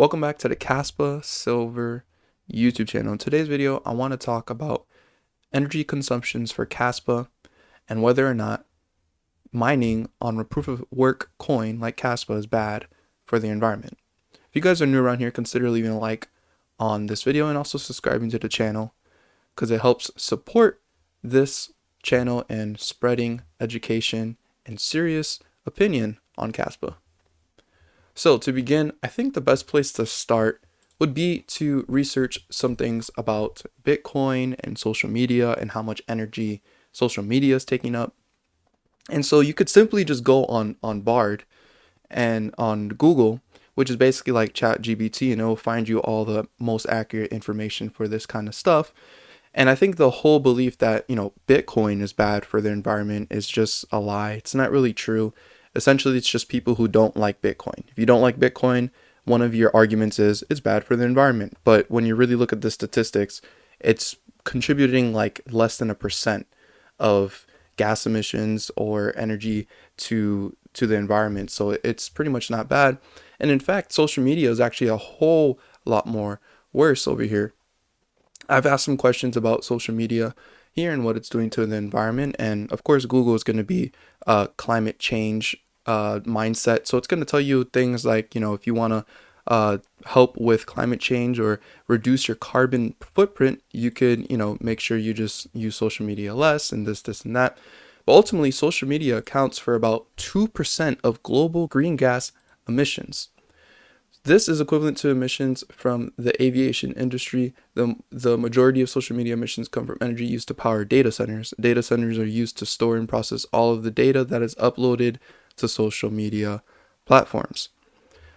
Welcome back to the Kaspa Silver YouTube channel. In today's video, I want to talk about energy consumptions for Kaspa and whether or not mining on a proof of work coin like Kaspa is bad for the environment. If you guys are new around here, consider leaving a like on this video and also subscribing to the channel because it helps support this channel and spreading education and serious opinion on Kaspa. So to begin, I think the best place to start would be to research some things about Bitcoin and social media and how much energy social media is taking up. And so you could simply just go on Bard and on Google, which is basically like ChatGPT, and it will find you all the most accurate information for this kind of stuff. And I think the whole belief that, Bitcoin is bad for the environment is just a lie. It's not really true. Essentially, it's just people who don't like Bitcoin. If you don't like Bitcoin, one of your arguments is it's bad for the environment. But when you really look at the statistics, it's contributing like less than 1% of gas emissions or energy to the environment. So it's pretty much not bad. And in fact, social media is actually a whole lot more worse over here. I've asked some questions about social media here and what it's doing to the environment. And of course, Google is going to be climate change mindset. So it's going to tell you things like, if you want to help with climate change or reduce your carbon footprint, you could, make sure you just use social media less and this, and that. But ultimately, social media accounts for about 2% of global green gas emissions. This is equivalent to emissions from the aviation industry. The majority of social media emissions come from energy used to power data centers. Data centers are used to store and process all of the data that is uploaded to social media platforms.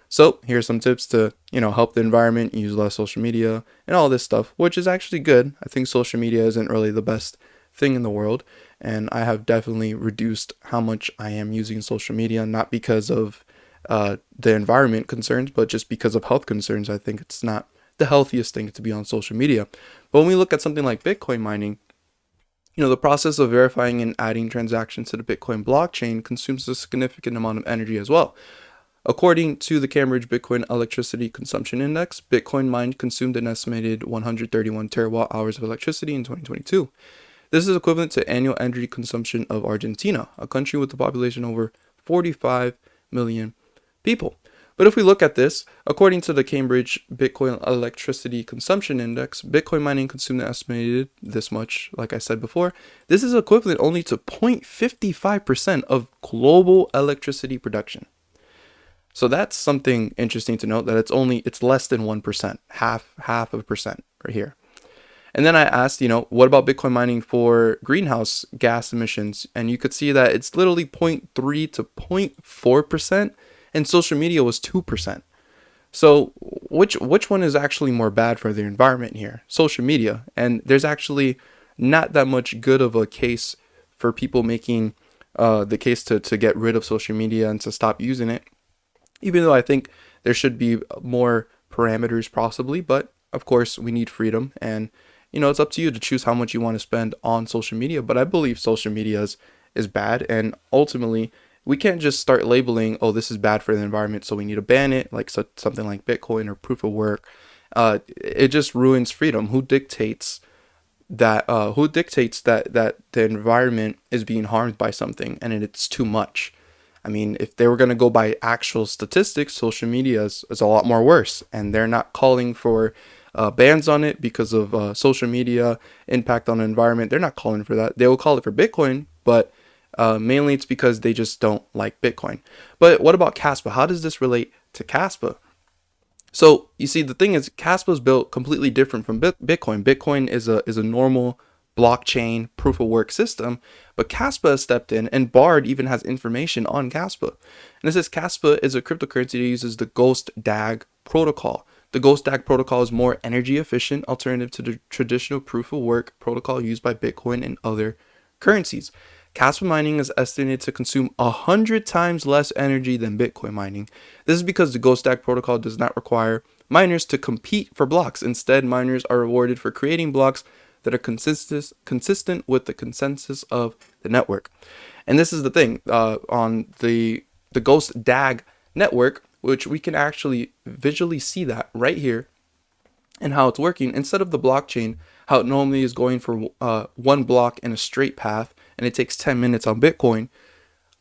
So here's some tips to, help the environment, use less social media and all this stuff, which is actually good. I think social media isn't really the best thing in the world. And I have definitely reduced how much I am using social media, not because of the environment concerns, but just because of health concerns. I think it's not the healthiest thing to be on social media. But when we look at something like Bitcoin mining, the process of verifying and adding transactions to the Bitcoin blockchain consumes a significant amount of energy as well. According to the Cambridge Bitcoin Electricity Consumption Index, Bitcoin mined consumed an estimated 131 terawatt hours of electricity in 2022. This is equivalent to annual energy consumption of Argentina, a country with a population over 45 million people. But if we look at this, according to the Cambridge Bitcoin Electricity Consumption Index, Bitcoin mining consumed an estimated this much, like I said before. This is equivalent only to 0.55% of global electricity production. So that's something interesting to note, that it's less than 1%, half of a percent right here. And then I asked, what about Bitcoin mining for greenhouse gas emissions? And you could see that it's literally 0.3 to 0.4%. And social media was 2%. So which one is actually more bad for the environment here? Social media. And there's actually not that much good of a case for people making the case to get rid of social media and to stop using it. Even though I think there should be more parameters possibly. But of course, we need freedom. And, it's up to you to choose how much you want to spend on social media. But I believe social media is bad. And ultimately, we can't just start labeling, oh, this is bad for the environment, so we need to ban it, like something like Bitcoin or proof of work. It just ruins freedom. Who dictates that the environment is being harmed by something and it's too much? I mean, if they were going to go by actual statistics, social media is a lot more worse, and they're not calling for bans on it because of social media impact on the environment. They're not calling for that. They will call it for Bitcoin, but mainly it's because they just don't like Bitcoin. But what about Kaspa? How does this relate to Kaspa? So you see, the thing is, Kaspa is built completely different from Bitcoin. Bitcoin is a normal blockchain proof of work system, but Kaspa has stepped in, and Bard even has information on Kaspa. And it says Kaspa is a cryptocurrency that uses the Ghost DAG protocol. The Ghost DAG protocol is more energy efficient alternative to the traditional proof of work protocol used by Bitcoin and other currencies. Kaspa mining is estimated to consume 100 times less energy than Bitcoin mining. This is because the Ghost Stack protocol does not require miners to compete for blocks. Instead, miners are rewarded for creating blocks that are consistent with the consensus of the network. And this is the thing, on the Ghost DAG network, which we can actually visually see that right here and how it's working. Instead of the blockchain, how it normally is going for one block in a straight path, and it takes 10 minutes on Bitcoin.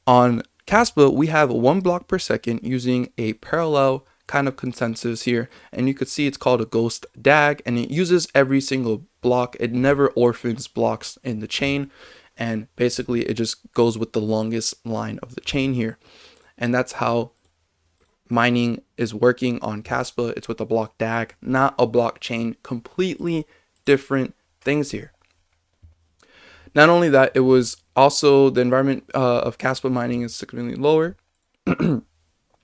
On Kaspa, we have 1 block per second using a parallel kind of consensus here, and you could see it's called a ghost DAG, and it uses every single block. It never orphans blocks in the chain, and basically it just goes with the longest line of the chain here. And that's how mining is working on Kaspa. It's with a block DAG, not a blockchain. Completely different things here. Not only that, it was also the environment of Kaspa mining is significantly lower.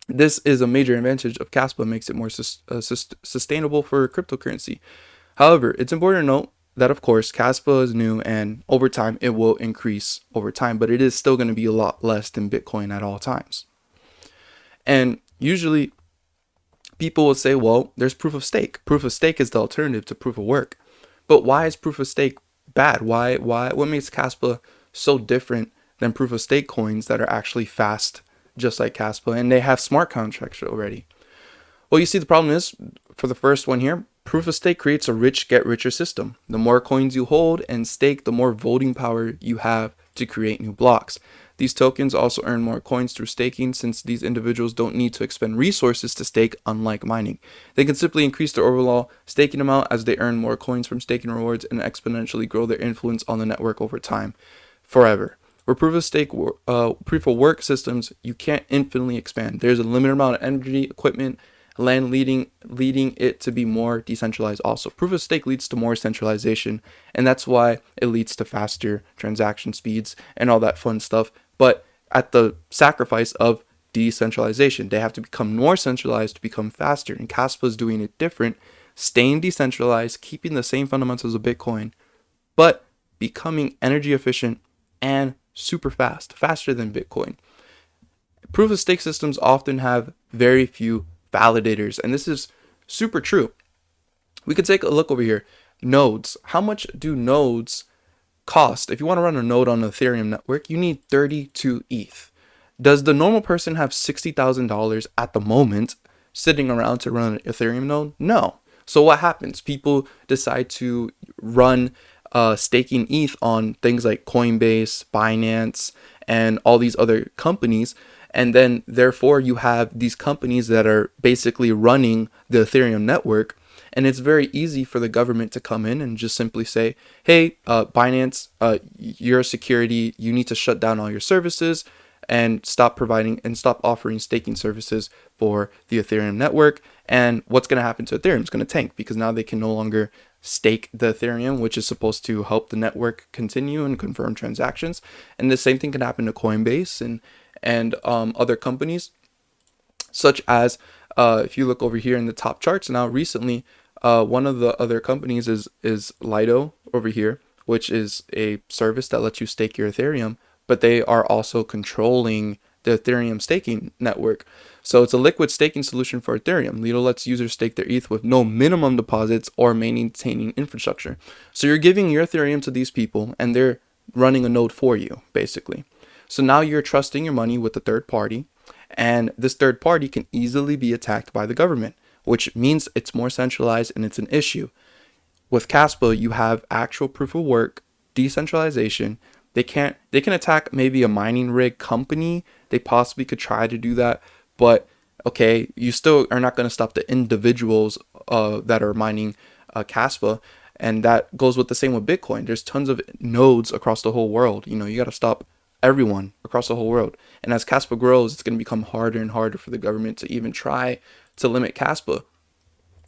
This is a major advantage of Kaspa, makes it more sustainable for cryptocurrency. However, it's important to note that, of course, Kaspa is new, and over time it will increase over time, but it is still going to be a lot less than Bitcoin at all times. And usually people will say, well, there's proof of stake. Proof of stake is the alternative to proof of work. But why is proof of stake bad? What makes Kaspa so different than proof of stake coins that are actually fast, just like Kaspa, and they have smart contracts already? Well, you see, the problem is, for the first one here, proof of stake creates a rich get richer system. The more coins you hold and stake, the more voting power you have to create new blocks. These tokens also earn more coins through staking, since these individuals don't need to expend resources to stake, unlike mining. They can simply increase their overall staking amount as they earn more coins from staking rewards and exponentially grow their influence on the network over time, forever. For proof of work systems, you can't infinitely expand. There's a limited amount of energy, equipment, land leading it to be more decentralized. Also, proof of stake leads to more centralization, and that's why it leads to faster transaction speeds and all that fun stuff, but at the sacrifice of decentralization. They have to become more centralized to become faster, and Kaspa is doing it different, staying decentralized, keeping the same fundamentals of Bitcoin, but becoming energy efficient and super fast, faster than Bitcoin. Proof of stake systems often have very few validators, and this is super true. We could take a look over here. Nodes. How much do nodes cost? If you want to run a node on the Ethereum network, you need 32 ETH. Does the normal person have $60,000 at the moment sitting around to run an Ethereum node? No. So what happens? People decide to run staking ETH on things like Coinbase, Binance, and all these other companies. And then therefore you have these companies that are basically running the Ethereum network. And it's very easy for the government to come in and just simply say, hey, Binance, you're a security, you need to shut down all your services and stop offering staking services for the Ethereum network. And what's going to happen to Ethereum? It's going to tank, because now they can no longer stake the Ethereum, which is supposed to help the network continue and confirm transactions. And the same thing can happen to Coinbase and other companies, such as if you look over here in the top charts now, recently one of the other companies is Lido over here, which is a service that lets you stake your Ethereum, but they are also controlling the Ethereum staking network. So it's a liquid staking solution for Ethereum. Lido lets users stake their ETH with no minimum deposits or maintaining infrastructure. So you're giving your Ethereum to these people, and they're running a node for you, basically. So now you're trusting your money with a third party, and this third party can easily be attacked by the government, which means it's more centralized and it's an issue. With Kaspa, you have actual proof of work, decentralization. They can attack maybe a mining rig company. They possibly could try to do that, but okay, you still are not going to stop the individuals that are mining Kaspa. And that goes with the same with Bitcoin. There's tons of nodes across the whole world. You got to stop everyone across the whole world. And as Kaspa grows, it's going to become harder and harder for the government to even try to limit Kaspa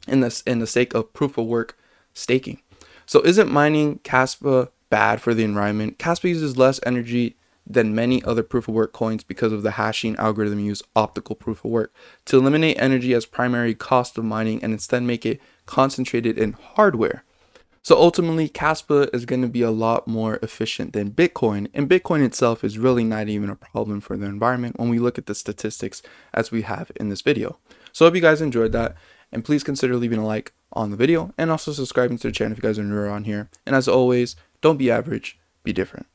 in the sake of proof of work staking. So isn't mining Kaspa bad for the environment? Kaspa uses less energy than many other proof of work coins because of the hashing algorithm use optical proof of work to eliminate energy as primary cost of mining and instead make it concentrated in hardware. So ultimately, Kaspa is going to be a lot more efficient than Bitcoin, and Bitcoin itself is really not even a problem for the environment when we look at the statistics as we have in this video. So I hope you guys enjoyed that, and please consider leaving a like on the video and also subscribing to the channel if you guys are new around here. And as always, don't be average, be different.